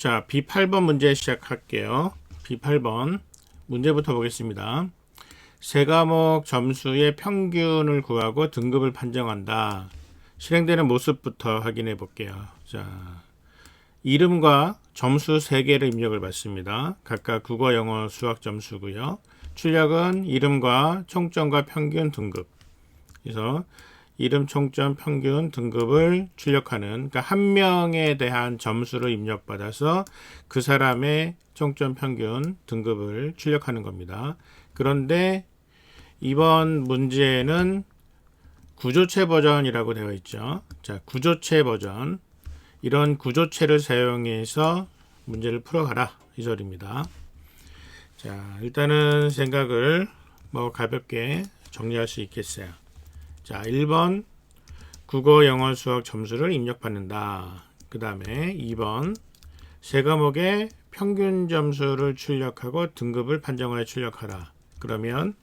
자, B8번 문제 시작할게요. B8번 문제부터 보겠습니다. 세 과목 점수의 평균을 구하고 등급을 판정한다. 실행되는 모습부터 확인해 볼게요. 자, 이름과 점수 3개를 입력을 받습니다. 각각 국어, 영어, 수학 점수고요. 출력은 이름과 총점과 평균 등급. 그래서 이름, 총점, 평균 등급을 출력하는, 그러니까 한 명에 대한 점수를 입력받아서 그 사람의 총점, 평균 등급을 출력하는 겁니다. 그런데 이번 문제는 구조체 버전이라고 되어 있죠. 자, 구조체 버전. 이런 구조체를 사용해서 문제를 풀어가라, 이 소리입니다. 자, 일단은 생각을 가볍게 정리할 수 있겠어요. 자, 1번 국어, 영어, 수학 점수를 입력받는다. 그 다음에 2번 세 과목의 평균 점수를 출력하고 등급을 판정하여 출력하라. 그러면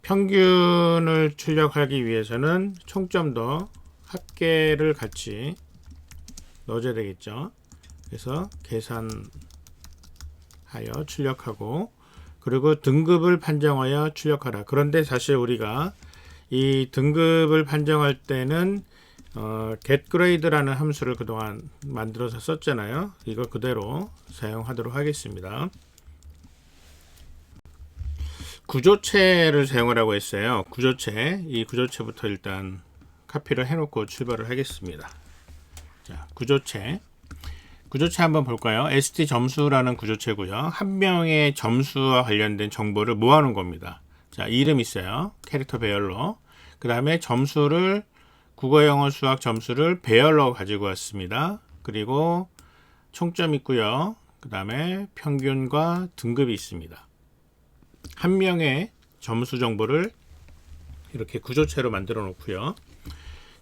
평균을 출력하기 위해서는 총점도 합계를 같이 넣어줘야 되겠죠. 그래서 계산하여 출력하고, 그리고 등급을 판정하여 출력하라. 그런데 사실 우리가 이 등급을 판정할 때는 getGrade라는 함수를 그동안 만들어서 썼잖아요. 이거 그대로 사용하도록 하겠습니다. 구조체를 사용하라고 했어요. 구조체, 이 구조체부터 일단 카피를 해놓고 출발을 하겠습니다. 자, 구조체 한번 볼까요? ST 점수라는 구조체고요. 한 명의 점수와 관련된 정보를 모아놓은 겁니다. 자, 이름 있어요. 캐릭터 배열로. 그 다음에 점수를 국어, 영어, 수학 점수를 배열로 가지고 왔습니다. 그리고 총점 있고요. 그 다음에 평균과 등급이 있습니다. 한 명의 점수 정보를 이렇게 구조체로 만들어 놓고요.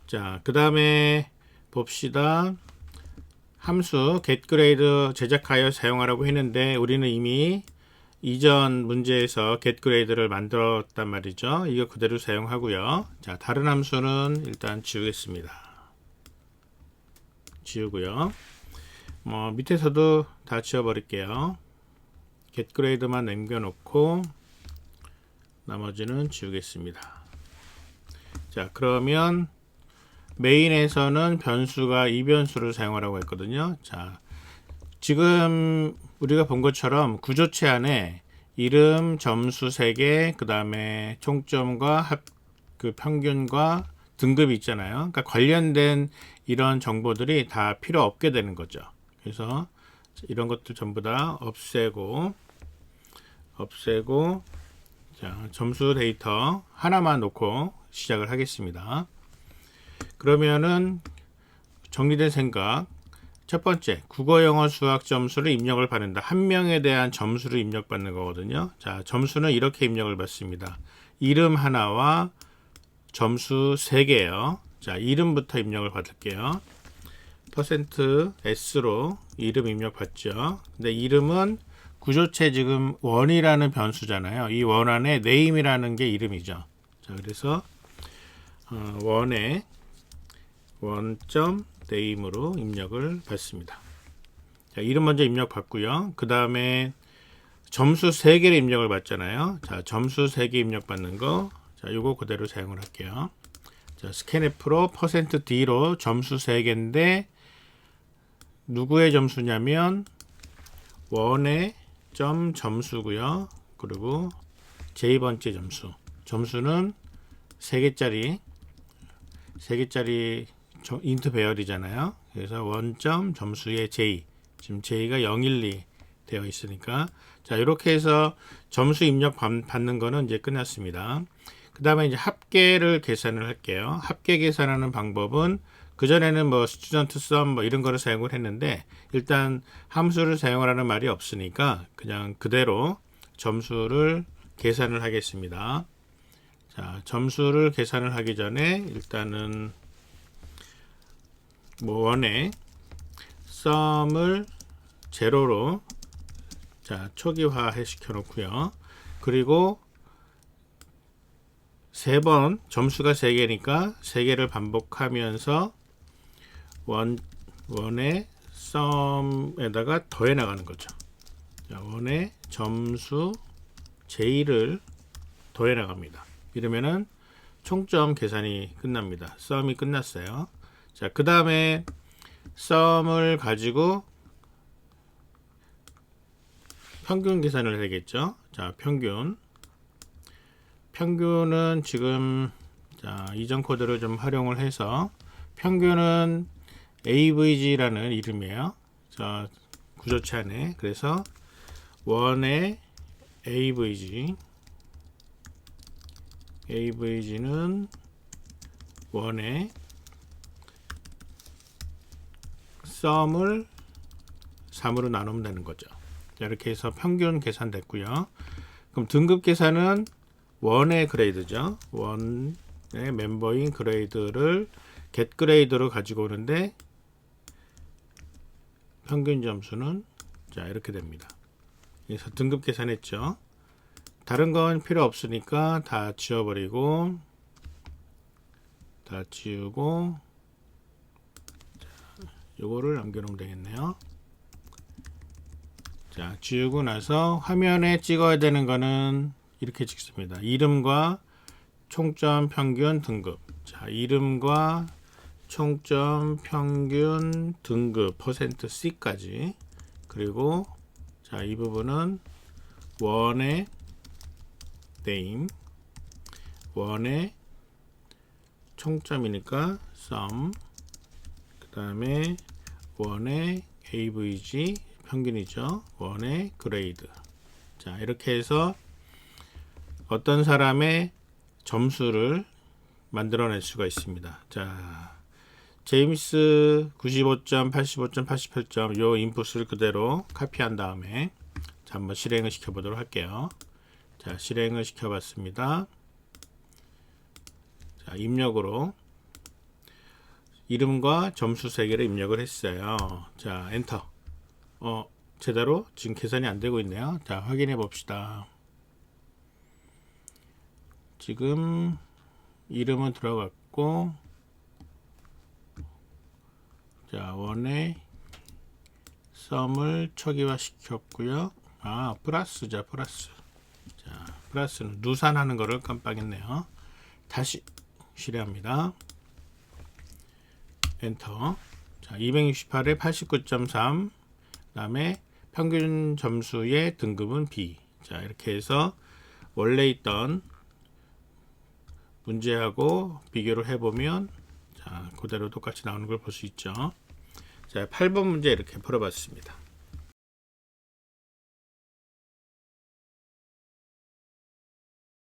자, 그 다음에 봅시다. 함수 getGrade 제작하여 사용하라고 했는데 우리는 이미 이전 문제에서 getGrade를 만들었단 말이죠. 이거 그대로 사용하고요. 자, 다른 함수는 일단 지우겠습니다. 지우고요. 밑에서도 다 지워버릴게요. getGrade만 남겨놓고 나머지는 지우겠습니다. 자, 그러면 메인에서는 변수가 이 변수를 사용하라고 했거든요. 자, 지금 우리가 본 것처럼 구조체 안에 이름, 점수 3개, 그 다음에 총점과 그 평균과 등급이 있잖아요. 그러니까 관련된 이런 정보들이 다 필요 없게 되는 거죠. 그래서 이런 것들 전부 다 없애고, 자, 점수 데이터 하나만 놓고 시작을 하겠습니다. 그러면은 정리된 생각. 첫 번째, 국어, 영어, 수학 점수를 입력을 받는다. 한 명에 대한 점수를 입력받는 거거든요. 자, 점수는 이렇게 입력을 받습니다. 이름 하나와 점수 3개예요. 자, 이름부터 입력을 받을게요. %s로 이름 입력받죠. 근데 이름은 구조체 지금 원이라는 변수잖아요. 이 원 안에 name이라는 게 이름이죠. 자, 그래서 원에 원점 name으로 입력을 받습니다. 자, 이름 먼저 입력 받고요. 그 다음에 점수 3개를 입력을 받잖아요. 자, 점수 3개 입력 받는 거. 자, 요거 그대로 사용을 할게요. 자, scanf로 %d로 점수 3개인데 누구의 점수냐면 원의 점수고요. 그리고 J번째 점수. 점수는 3개짜리 인트 배열이잖아요. 그래서 원점 점수의 J. 지금 J가 012 되어 있으니까. 자, 이렇게 해서 점수 입력 받는 거는 이제 끝났습니다. 그 다음에 이제 합계를 계산을 할게요. 합계 계산하는 방법은 그전에는 student sum 이런 거를 사용을 했는데 일단 함수를 사용하라는 말이 없으니까 그냥 그대로 점수를 계산을 하겠습니다. 자, 점수를 계산을 하기 전에 일단은 원에 sum을 제로로 자, 초기화 시켜 놓고요. 그리고 3번 점수가 3개니까 3개를 반복하면서 원의 썸에다가 더해 나가는 거죠. 자, 원의 점수 J를 더해 나갑니다. 이러면은 총점 계산이 끝납니다. 썸이 끝났어요. 자, 그 다음에 썸을 가지고 평균 계산을 해야겠죠. 자, 평균은 지금 자, 이전 코드를 좀 활용을 해서 평균은 AVG라는 이름이에요. 자, 구조체 안에. 그래서 원의 AVG는 원의 썸을 3으로 나누면 되는 거죠. 자, 이렇게 해서 평균 계산됐고요. 그럼 등급 계산은 원의 그레이드죠. 원의 멤버인 그레이드를 get 그레이드로 가지고 오는데 평균 점수는 자, 이렇게 됩니다. 그래서 등급 계산했죠. 다른 건 필요 없으니까 다 지워버리고 다 지우고 요거를 남겨놓으면 되겠네요. 자, 지우고 나서 화면에 찍어야 되는 거는 이렇게 찍습니다. 이름과 총점 평균 등급. 자, 이름과 총점 평균 등급 %C까지. 그리고 자, 이 부분은 원의 name, 원의 총점이니까 sum, 그 다음에 원의 AVG 평균이죠. 원의 그레이드. 자, 이렇게 해서 어떤 사람의 점수를 만들어낼 수가 있습니다. 자, 제임스 95점, 85점, 88점 요 인풋을 그대로 카피한 다음에 자, 한번 실행을 시켜 보도록 할게요. 자, 실행을 시켜 봤습니다. 자, 입력으로 이름과 점수 3개를 입력을 했어요. 자, 엔터. 제대로 지금 계산이 안 되고 있네요. 자, 확인해 봅시다. 지금 이름은 들어갔고, 자, 원의 썸을 초기화 시켰고요. 아, 플러스죠, 플러스. 자, 플러스는 누산하는 거를 깜빡했네요. 다시 실행합니다. 엔터. 자, 268에 89.3. 그 다음에 평균 점수의 등급은 B. 자, 이렇게 해서 원래 있던 문제하고 비교를 해보면 자, 그대로 똑같이 나오는 걸 볼 수 있죠. 자, 8번 문제 이렇게 풀어봤습니다.